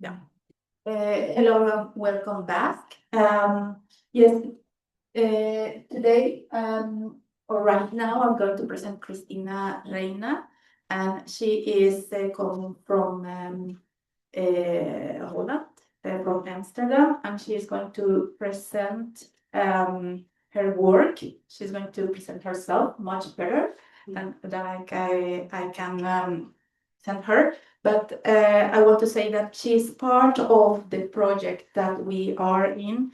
Yeah. Hello, welcome back. Yes, today or right now I'm going to present Cristina Reyna, and she is coming from Holland, from Amsterdam, and she is going to present her work. She's going to present herself much better than I can send her. But I want to say that she's part of the project that we are in,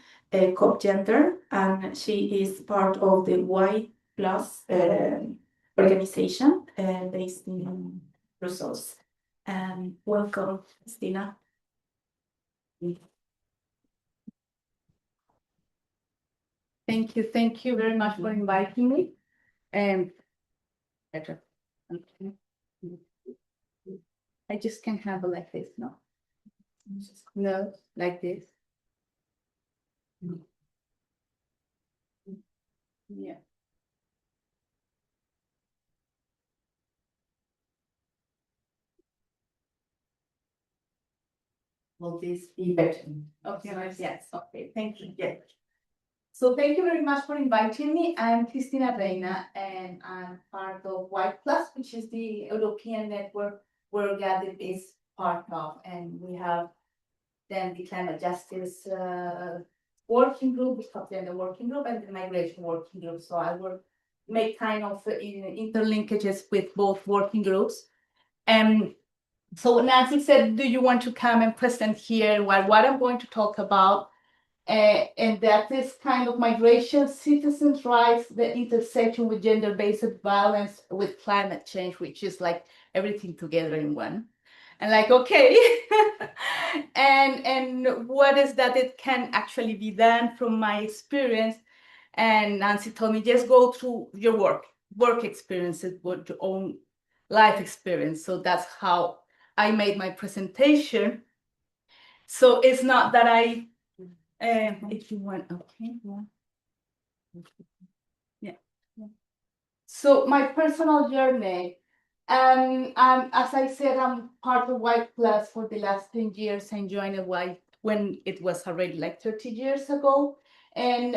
COP Gender, and she is part of the Y Plus organization based in Brussels. Welcome, Cristina. Thank you very much for inviting me. Better. Okay. I just can't have it like this, no. No, like this. Yeah. Will this be better? Okay, yes, okay, thank you. Yeah. So thank you very much for inviting me. I'm Cristina Reyna, and I'm part of Y Plus, which is the European network where GADIP is part of, and we have then the climate justice working group, the working group, and the migration working group. So I will make kind of interlinkages with both working groups. And so Nancy said, do you want to come and present here what I'm going to talk about? And that is kind of migration, citizens' rights, the intersection with gender-based violence with climate change, which is like everything together in one. And like, okay, and what is that it can actually be done from my experience? And Nancy told me, just go through your work experiences, with your own life experience. So that's how I made my presentation. So it's not that if you want, okay, yeah. So my personal journey, as I said, I'm part of Y Plus for the last 10 years. I joined Y when it was already like 30 years ago, and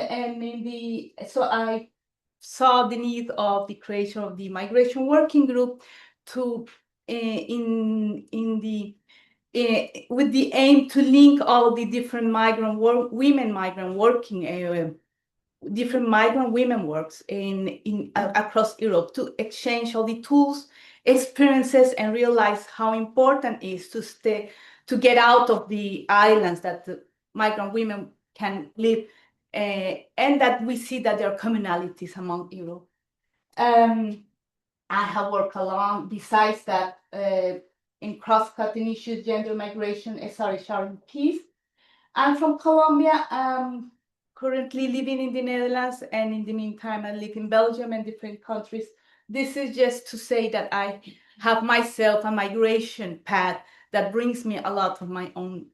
so I saw the need of the creation of the migration working group to with the aim to link all the different women migrant working different migrant women works across Europe to exchange all the tools, experiences, and realize how important it is to get out of the islands that the migrant women can live, and that we see that there are commonalities among Europe. I have worked along, besides that, in cross-cutting issues, gender migration, sharing peace. I'm from Colombia. Currently living in the Netherlands, and in the meantime, I live in Belgium and different countries. This is just to say that I have myself a migration path that brings me a lot of my own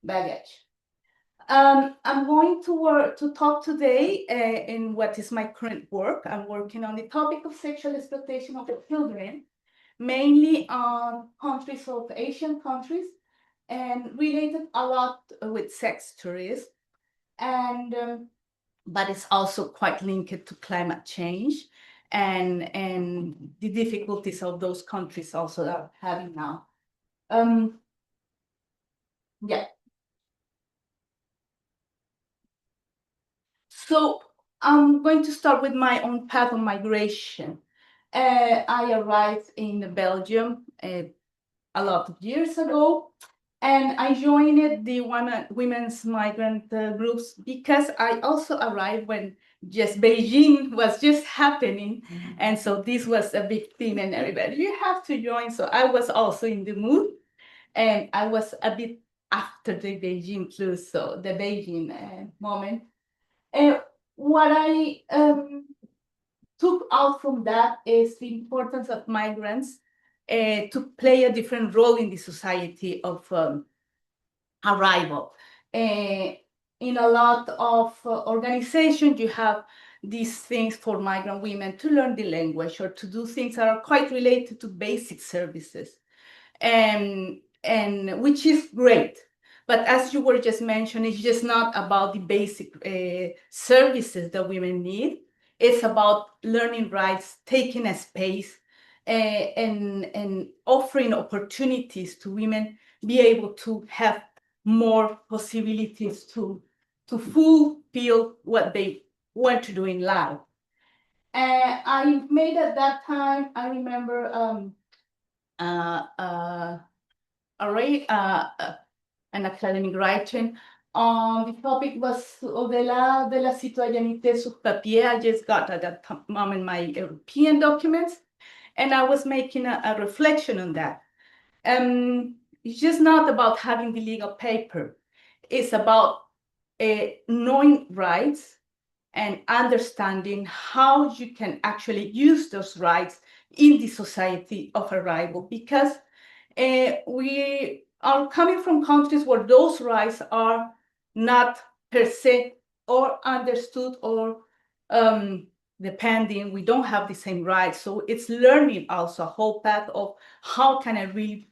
baggage. I'm going to talk today in what is my current work. I'm working on the topic of sexual exploitation of children, mainly on countries of Asian countries, and related a lot with sex tourism, and but it's also quite linked to climate change and the difficulties of those countries also are having now. Yeah. So I'm going to start with my own path of migration. I arrived in Belgium a lot of years ago, and I joined the women's migrant groups because I also arrived when just Beijing was just happening. And so this was a big thing, and everybody, you have to join. So I was also in the mood, and I was a bit after the Beijing+30, so the Beijing moment. And what I took out from that is the importance of migrants to play a different role in the society of arrival. In a lot of organizations, you have these things for migrant women to learn the language or to do things that are quite related to basic services. And and which is great. But as you were just mentioning, it's just not about the basic services that women need. It's about learning rights, taking a space, and offering opportunities to women be able to have more possibilities to fulfill what they want to do in life. I made at that time, I remember an academic writing on the topic was de la citoyenneté sur papier. I just got at that moment my European documents, and I was making a reflection on that. It's just not about having the legal paper. It's about knowing rights and understanding how you can actually use those rights in the society of arrival, because we are coming from countries where those rights are not per se or understood or depending, we don't have the same rights. So it's learning also a whole path of how can I really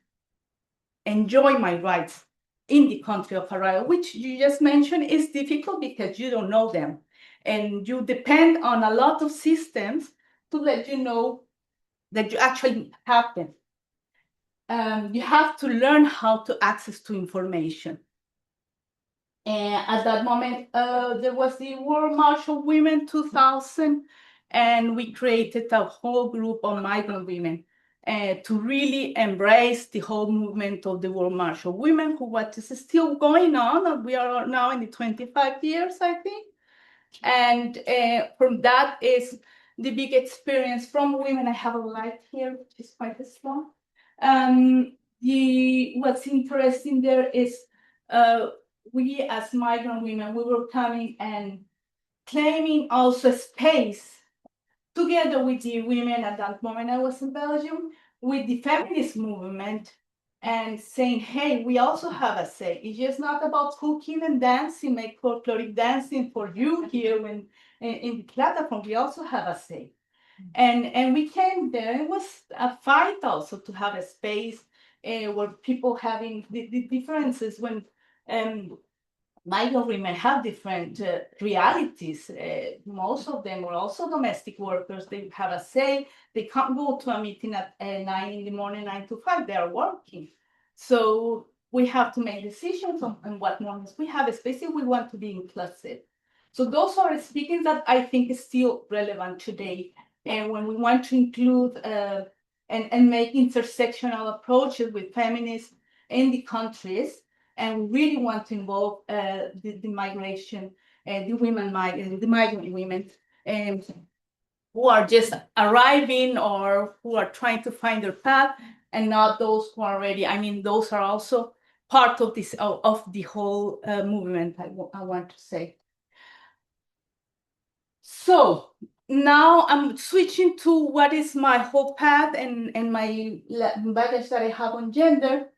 enjoy my rights in the country of arrival, which you just mentioned is difficult because you don't know them. And you depend on a lot of systems to let you know that you actually have them. You have to learn how to access to information. And at that moment, there was the World March of Women 2000, and we created a whole group of migrant women to really embrace the whole movement of the World March of Women, what is still going on. And we are now in the 25 years, I think. And from that is the big experience from women. I have a light here, which is quite strong. What's interesting there is we as migrant women, we were coming and claiming also space together with the women at that moment. I was in Belgium with the feminist movement and saying, hey, we also have a say. It's just not about cooking and dancing, make folkloric dancing for you here when in the platform. We also have a say. And we came there. It was a fight also to have a space where people having the differences when migrant women have different realities. Most of them are also domestic workers. They have a say. They can't go to a meeting at 9 in the morning, 9 to 5. They are working. So we have to make decisions on what moments we have, especially if we want to be inclusive. So those are speaking that I think is still relevant today. And when we want to include and make intersectional approaches with feminists in the countries, and we really want to involve the migration, the migrant women who are just arriving or who are trying to find their path, and not those who are ready. I mean, those are also part of this of the whole movement. I want to say. So now I'm switching to what is my whole path and my baggage that I have on gender,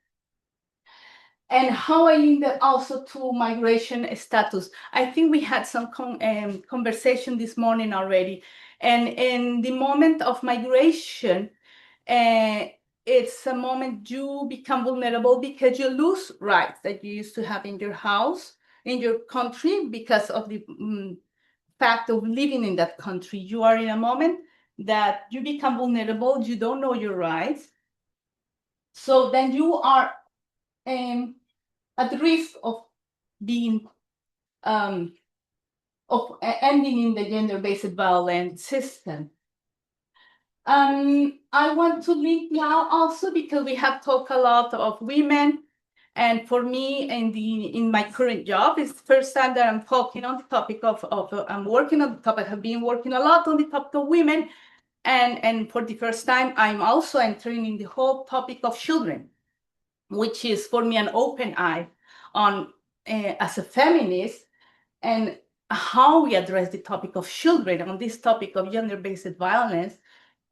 and how I link that also to migration status. I think we had some conversation this morning already. And in the moment of migration, it's a moment you become vulnerable because you lose rights that you used to have in your house, in your country, because of the fact of living in that country. You are in a moment that you become vulnerable, you don't know your rights. So then you are at risk of being of ending in the gender-based violence system. I want to link now also because we have talked a lot of women, and for me in my current job, it's the first time that I'm talking on the topic of I'm working on the topic. I've been working a lot on the topic of women, and for the first time I'm also entering in the whole topic of children, which is for me an open eye on as a feminist and how we address the topic of children on this topic of gender-based violence,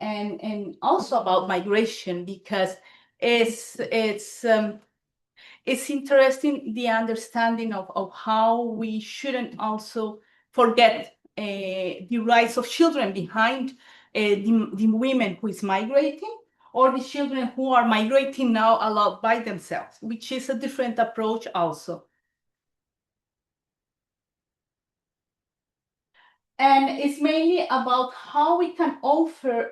and also about migration, because it's interesting the understanding of how we shouldn't also forget the rights of children behind the women who is migrating, or the children who are migrating now a lot by themselves, which is a different approach also. And it's mainly about how we can offer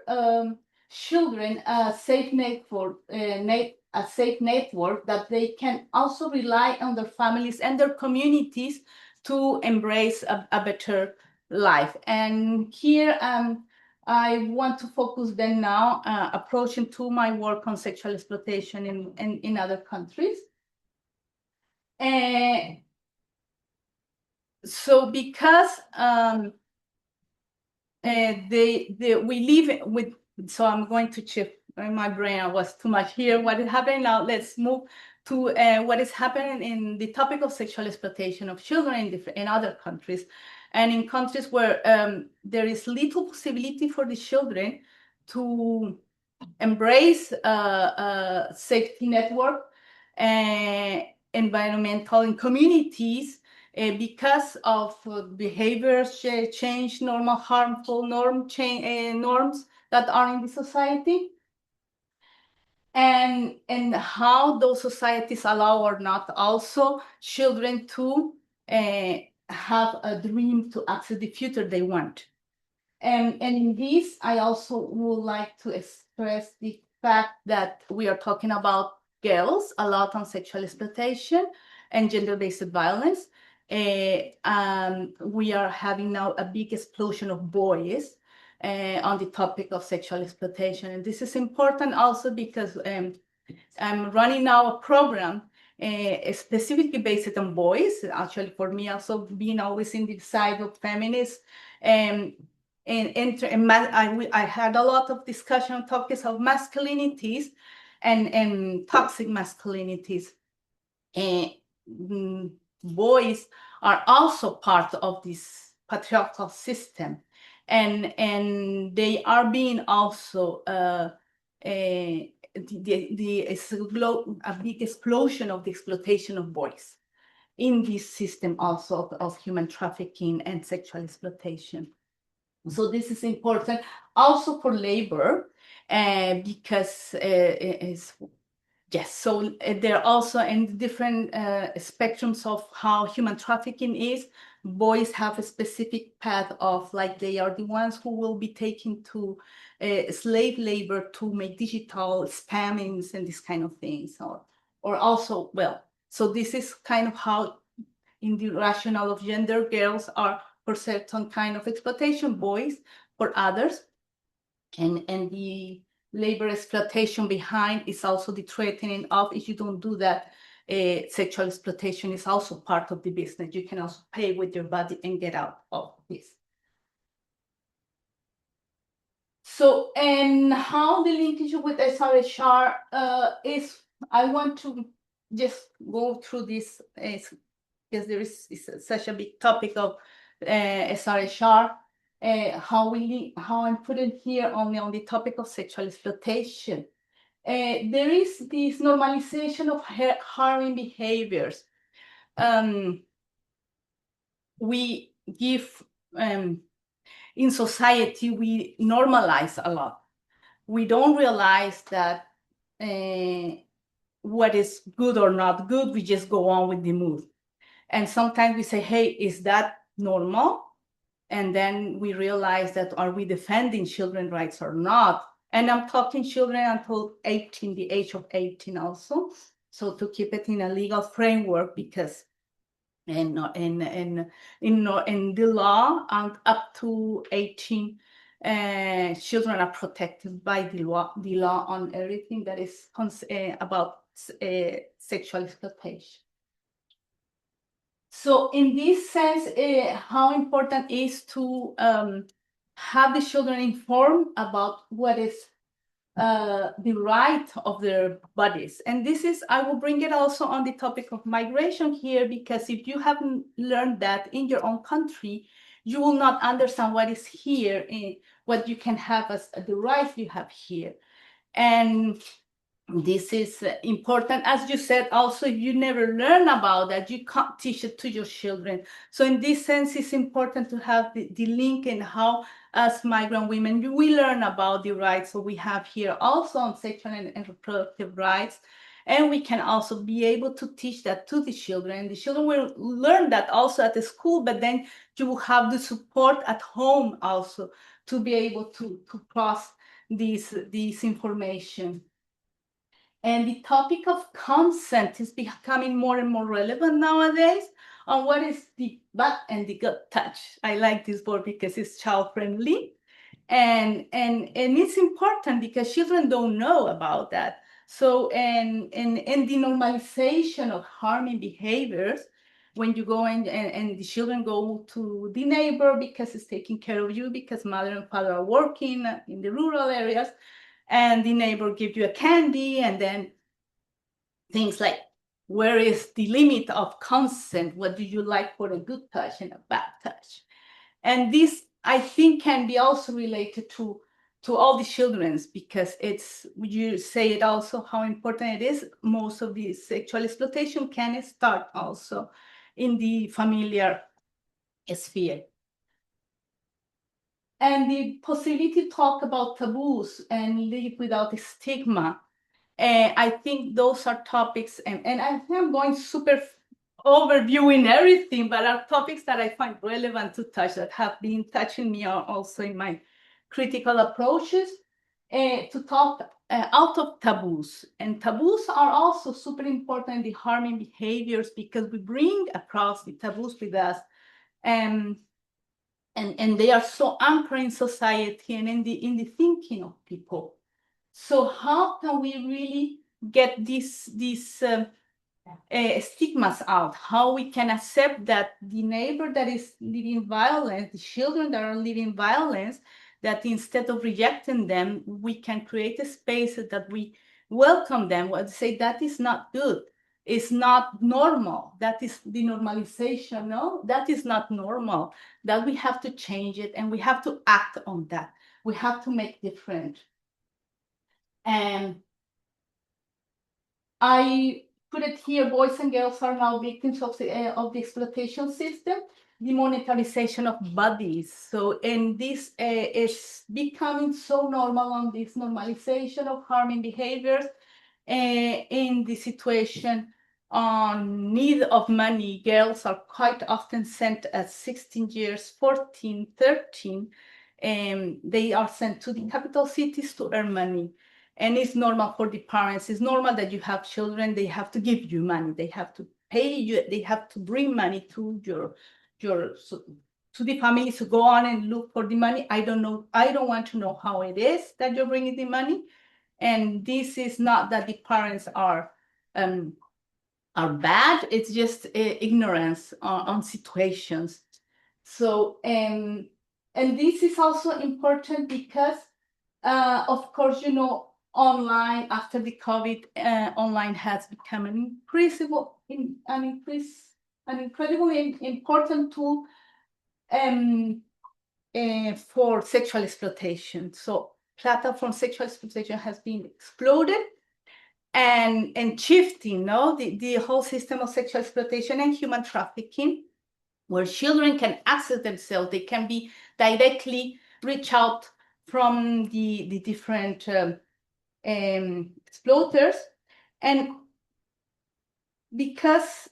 children a safe network, that they can also rely on their families and their communities to embrace a better life. And here I want to focus then now approaching to my work on sexual exploitation in other countries. So because we live with, so I'm going to shift my brain. I was too much here. What is happening now? Let's move to what is happening in the topic of sexual exploitation of children in other countries, and in countries where there is little possibility for the children to embrace a safety network, environmental and communities, because of behaviors change, normal harmful norms that are in the society, and how those societies allow or not also children to have a dream to access the future they want. And in this, I also would like to express the fact that we are talking about girls a lot on sexual exploitation and gender-based violence. We are having now a big explosion of boys on the topic of sexual exploitation. And this is important also because I'm running now a program specifically based on boys. Actually, for me, also being always in the side of feminists, I had a lot of discussion on topics of masculinities and toxic masculinities. Boys are also part of this patriarchal system, and they are being also a big explosion of the exploitation of boys in this system also of human trafficking and sexual exploitation. So this is important also for labor, because so they're also in different spectrums of how human trafficking is. Boys have a specific path of, like, they are the ones who will be taken to slave labor to make digital spammings and these kind of things, or also, well, so this is kind of how in the rationale of gender, girls are for certain kind of exploitation, boys for others, and the labor exploitation behind is also the threatening of, if you don't do that, sexual exploitation is also part of the business. You can also pay with your body and get out of this. So, and how the linkage with SRHR is, I want to just go through this because there is such a big topic of SRHR. How I'm putting here only on the topic of sexual exploitation. There is this normalization of harming behaviors. We give, in society, we normalize a lot. We don't realize that what is good or not good, we just go on with the mood. And sometimes we say, hey, is that normal? And then we realize that, are we defending children's rights or not? And I'm talking children until 18, the age of 18 also. So to keep it in a legal framework, because in the law, and up to 18, children are protected by the law on everything that is about sexual exploitation. So in this sense, how important is to have the children informed about what is the right of their bodies. And this is, I will bring it also on the topic of migration here, because if you haven't learned that in your own country, you will not understand what is here, what you can have as the rights you have here. And this is important. As you said, also, you never learn about that, you can't teach it to your children. So in this sense, it's important to have the link in how, as migrant women, we learn about the rights. So we have here also on sexual and reproductive rights. And we can also be able to teach that to the children. The children will learn that also at the school, but then you will have the support at home also to be able to cross this information. And the topic of consent is becoming more and more relevant nowadays. On what is the butt and the gut touch? I like this word because it's child friendly, and it's important because children don't know about that. So and the normalization of harming behaviors, when you go and the children go to the neighbor because it's taking care of you, because mother and father are working in the rural areas, and the neighbor gives you a candy, and then things like, where is the limit of consent? What do you like for a good touch and a bad touch? And this, I think, can be also related to all the children's, because it's, you say it also how important it is. Most of the sexual exploitation can start also in the familiar sphere. And the possibility to talk about taboos and live without stigma. I think those are topics, and I think I'm going super overviewing everything, but are topics that I find relevant to touch, that have been touching me also in my critical approaches, to talk out of taboos. And taboos are also super important in the harming behaviors, because we bring across the taboos with us. And they are so anchored in society and in the thinking of people. So how can we really get these stigmas out? How we can accept that the neighbor that is living violence, the children that are living violence, that instead of rejecting them, we can create a space that we welcome them, and say that is not good. It's not normal. That is the normalization. No, that is not normal. That we have to change it, and we have to act on that. We have to make different. And I put it here, boys and girls are now victims of the exploitation system, the monetarization of bodies. So, and this is becoming so normal, on this normalization of harming behaviors, in the situation on need of money. Girls are quite often sent at 16 years, 14, 13, and they are sent to the capital cities to earn money. And it's normal for the parents. It's normal that you have children, they have to give you money, they have to pay you, they have to bring money to to the family to go on and look for the money. I don't know, I don't want to know how it is that you're bringing the money. And this is not that the parents are bad, it's just ignorance on situations. So and this is also important because of course, you know, online, after the COVID, online has become an incredibly important tool for sexual exploitation. So platform sexual exploitation has been exploded and shifting, no, the whole system of sexual exploitation and human trafficking, where children can access themselves, they can be directly reach out from the different exploiters. And because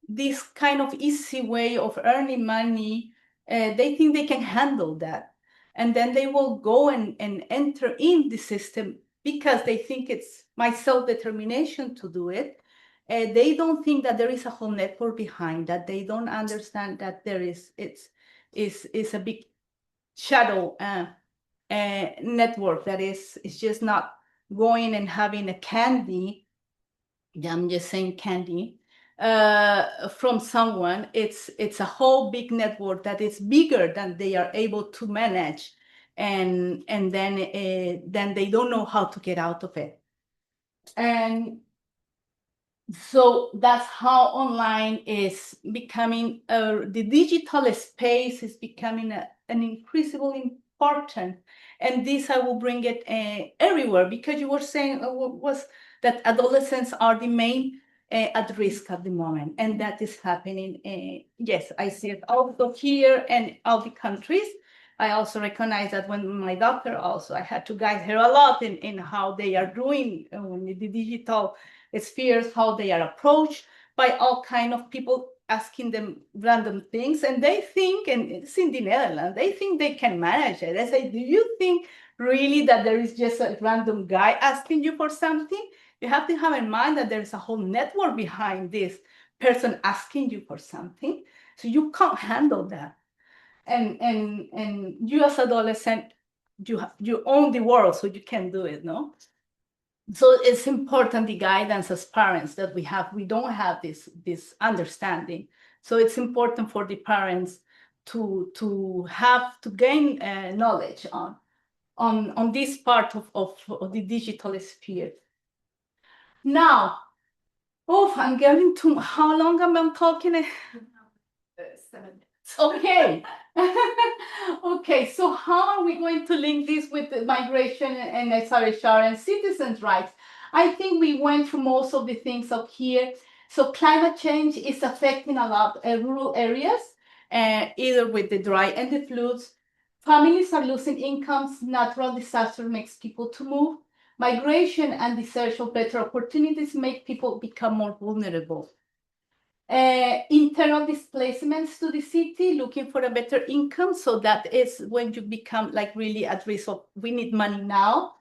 this kind of easy way of earning money, they think they can handle that, and then they will go and enter in the system because they think it's my self-determination to do it. They don't think that there is a whole network behind that. They don't understand that there is a big shadow network that is just not going and having a candy. I'm just saying candy from someone. It's a whole big network that is bigger than they are able to manage, and then they don't know how to get out of it. And so that's how online is becoming, the digital space is becoming an increasingly important. And this I will bring it everywhere, because you were saying was that adolescents are the main at risk at the moment, and that is happening. Yes, I see it also here and all the countries. I also recognize that when my daughter also, I had to guide her a lot in how they are doing in the digital spheres, how they are approached by all kind of people asking them random things, and they think, and it's in the Netherlands, they think they can manage it. I say, do you think really that there is just a random guy asking you for something? You have to have in mind that there's a whole network behind this person asking you for something. So you can't handle that. And you as adolescent, you own the world, so you can do it, no? So it's important, the guidance as parents that we have. We don't have this understanding. So it's important for the parents to have to gain knowledge on this part of the digital sphere. Now, I'm getting to how long am I talking? 7 minutes. Okay. Okay, so how are we going to link this with the migration and SRHR and citizens' rights? I think we went through most of the things up here. So climate change is affecting a lot rural areas, either with the dry and the floods. Families are losing incomes. Natural disaster makes people to move. Migration and the search of better opportunities make people become more vulnerable. Internal displacements to the city, looking for a better income. So that is when you become like really at risk of, we need money now.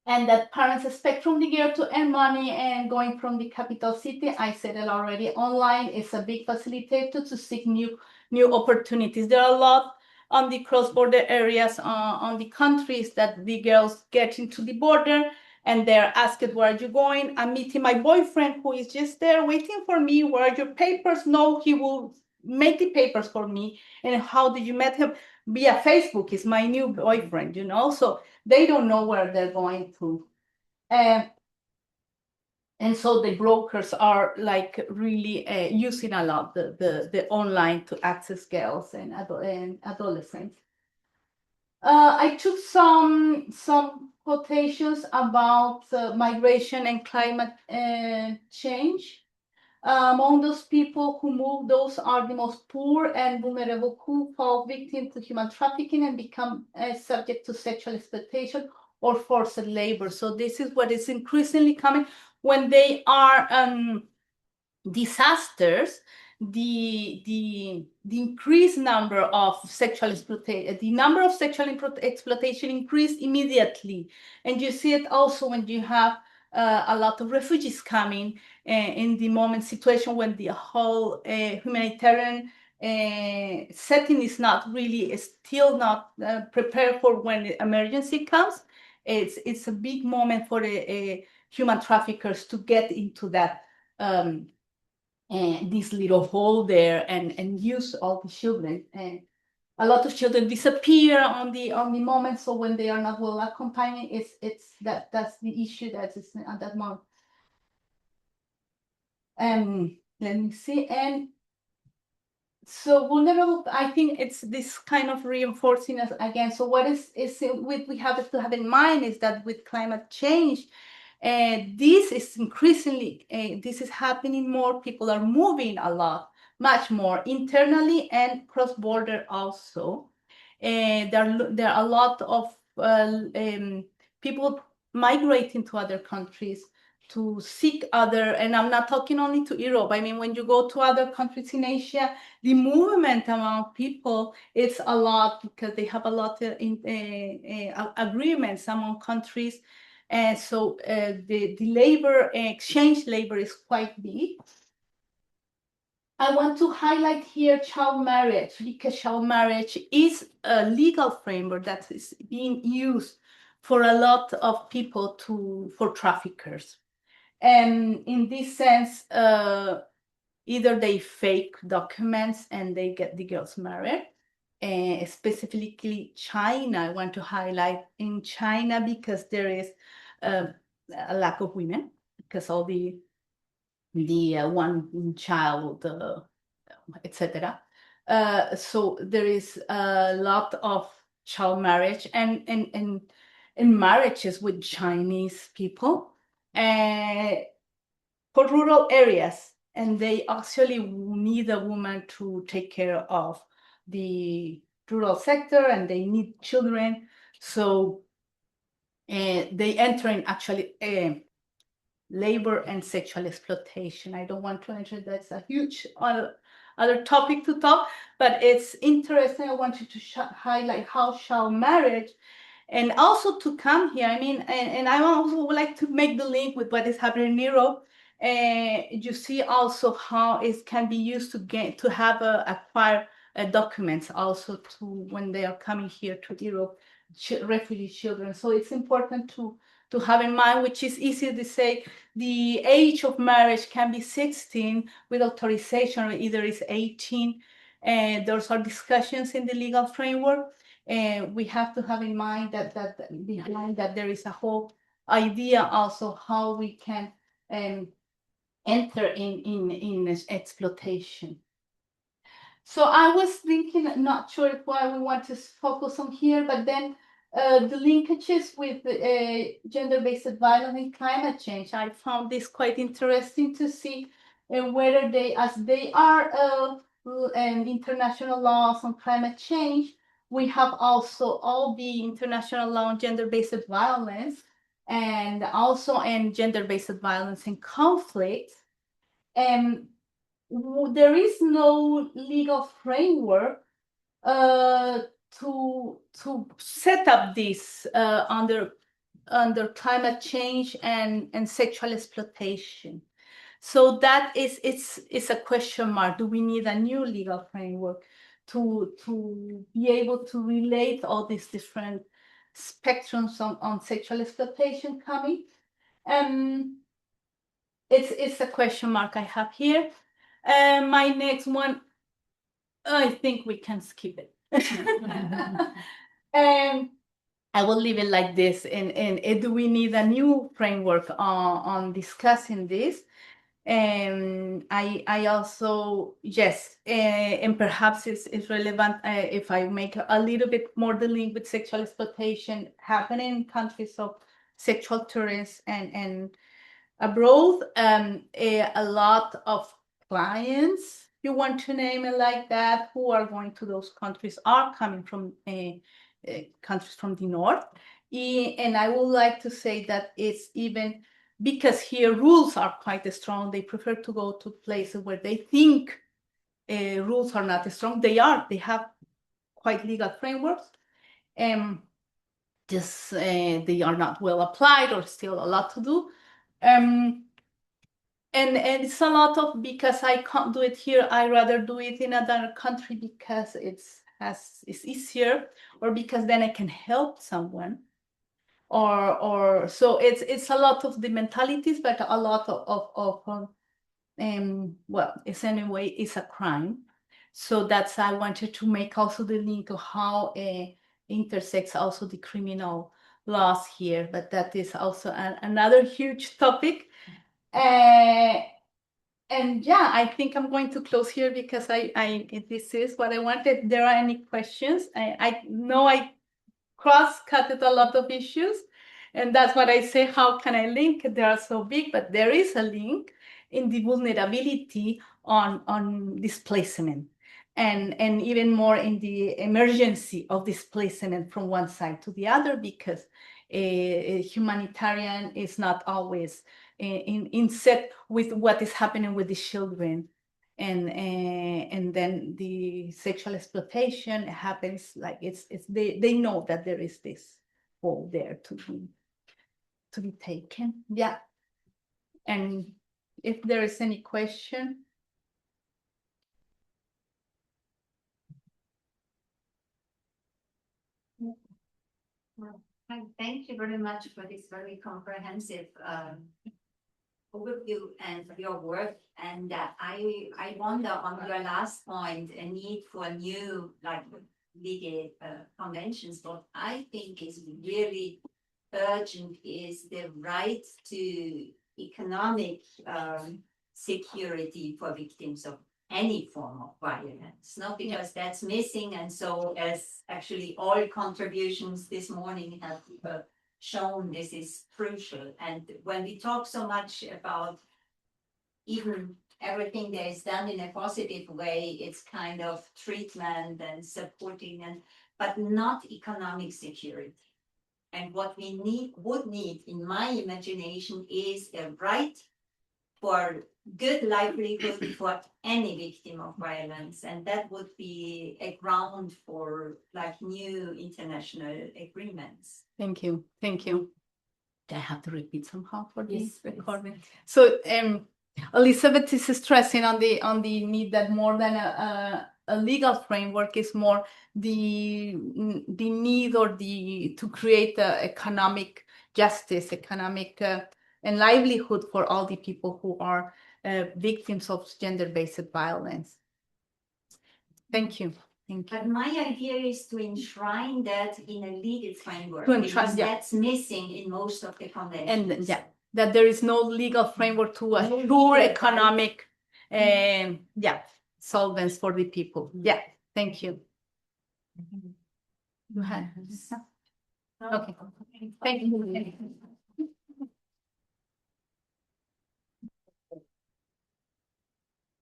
And that parents expect from the girl to earn money, and going from the capital city, I said it already, online is a big facilitator to seek new opportunities. There are a lot on the cross-border areas, on the countries that the girls get into the border, and they're asked, where are you going? I'm meeting my boyfriend who is just there waiting for me. Where are your papers? No, he will make the papers for me. And how did you meet him? Via Facebook, is my new boyfriend, you know? So they don't know where they're going to. And so the brokers are like really using a lot the online to access girls and adolescents. I took some quotations about migration and climate change. Among those people who move, those are the most poor and vulnerable, who fall victim to human trafficking and become subject to sexual exploitation or forced labor. So this is what is increasingly coming when they are disasters. The increased number of sexual exploitation, the number of sexual exploitation increased immediately, and you see it also when you have a lot of refugees coming in the moment situation when the whole humanitarian setting is not really still not prepared for when the emergency comes. It's a big moment for the human traffickers to get into that this little hole there and use all the children. And a lot of children disappear on the moment. So when they are not well accompanied, that's the issue that is at that moment. Let me see. And so vulnerable, I think it's this kind of reinforcing us again. So what we have to have in mind is that with climate change, this is increasingly, this is happening more. People are moving a lot, much more internally and cross-border also. There are a lot of people migrating to other countries to seek other, and I'm not talking only to Europe. I mean, when you go to other countries in Asia, the movement among people is a lot because they have a lot of agreements among countries. And so the labor, exchange labor is quite big. I want to highlight here child marriage, because child marriage is a legal framework that is being used for a lot of people for traffickers. And in this sense, either they fake documents and they get the girls married. Specifically China, I want to highlight in China because there is a lack of women, because all the one child, etc. So there is a lot of child marriage and marriages with Chinese people for rural areas, and they actually need a woman to take care of the rural sector, and they need children, so they enter in actually labor and sexual exploitation. I don't want to enter, that's a huge other topic to talk, but it's interesting. I wanted to highlight how child marriage, and also to come here, I mean, and I also would like to make the link with what is happening in Europe. You see also how it can be used to have acquire documents also to when they are coming here to Europe, refugee children. So it's important to have in mind, which is easy to say, the age of marriage can be 16 with authorization, or either is 18. And those are discussions in the legal framework. And we have to have in mind that behind that there is a whole idea also how we can enter in exploitation. So I was thinking, not sure why we want to focus on here, but then the linkages with gender-based violence and climate change. I found this quite interesting to see whether they, as they are international laws on climate change, we have also all the international law on gender-based violence, and also in gender-based violence and conflict. And there is no legal framework to set up this under climate change and sexual exploitation. So that is it's a question mark. Do we need a new legal framework to be able to relate all these different spectrums on sexual exploitation coming? It's a question mark I have here. My next one, I think we can skip it. I will leave it like this. And do we need a new framework on discussing this? I also, yes, and perhaps it's relevant if I make a little bit more the link with sexual exploitation happening in countries of sexual tourism and abroad. A lot of clients, you want to name it like that, who are going to those countries are coming from countries from the north. And I would like to say that it's even because here rules are quite strong. They prefer to go to places where they think rules are not strong. They have quite legal frameworks. Just they are not well applied, or still a lot to do. And it's a lot of, because I can't do it here, I rather do it in another country because it's easier, or because then I can help someone, or so it's a lot of the mentalities, but a lot of well, it's anyway, it's a crime. So that's, I wanted to make also the link of how intersects also the criminal laws here, but that is also another huge topic. And yeah, I think I'm going to close here because this is what I wanted. If there are any questions, I know I cross-cutted a lot of issues, and that's what I say, how can I link? They are so big, but there is a link in the vulnerability on displacement, and even more in the emergency of displacement from one side to the other, because humanitarian is not always in set with what is happening with the children. And then the sexual exploitation happens, like they know that there is this role there to be taken. Yeah. And if there is any question. Well, thank you very much for this very comprehensive overview and for your work. And I wonder on your last point, a need for new legal conventions. What I think is really urgent is the right to economic security for victims of any form of violence, not because that's missing. And so, as actually all contributions this morning have shown, this is crucial. And when we talk so much about even everything that is done in a positive way, it's kind of treatment and supporting, and but not economic security. And what we would need, in my imagination, is a right for good livelihood for any victim of violence. And that would be a ground for like new international agreements. Thank you. Thank you. I have to repeat somehow for this Yes, recording. So Elizabeth is stressing on the need that more than a legal framework is more the need or to create economic justice, economic and livelihood for all the people who are victims of gender-based violence. Thank you. Thank you. But my idea is to enshrine that in a legal framework, To enshrine, because yeah. that's missing in most of the conventions. And yeah, that there is no legal framework to assure legal economic solvents for the people. Yeah, thank you. You had okay. Thank you.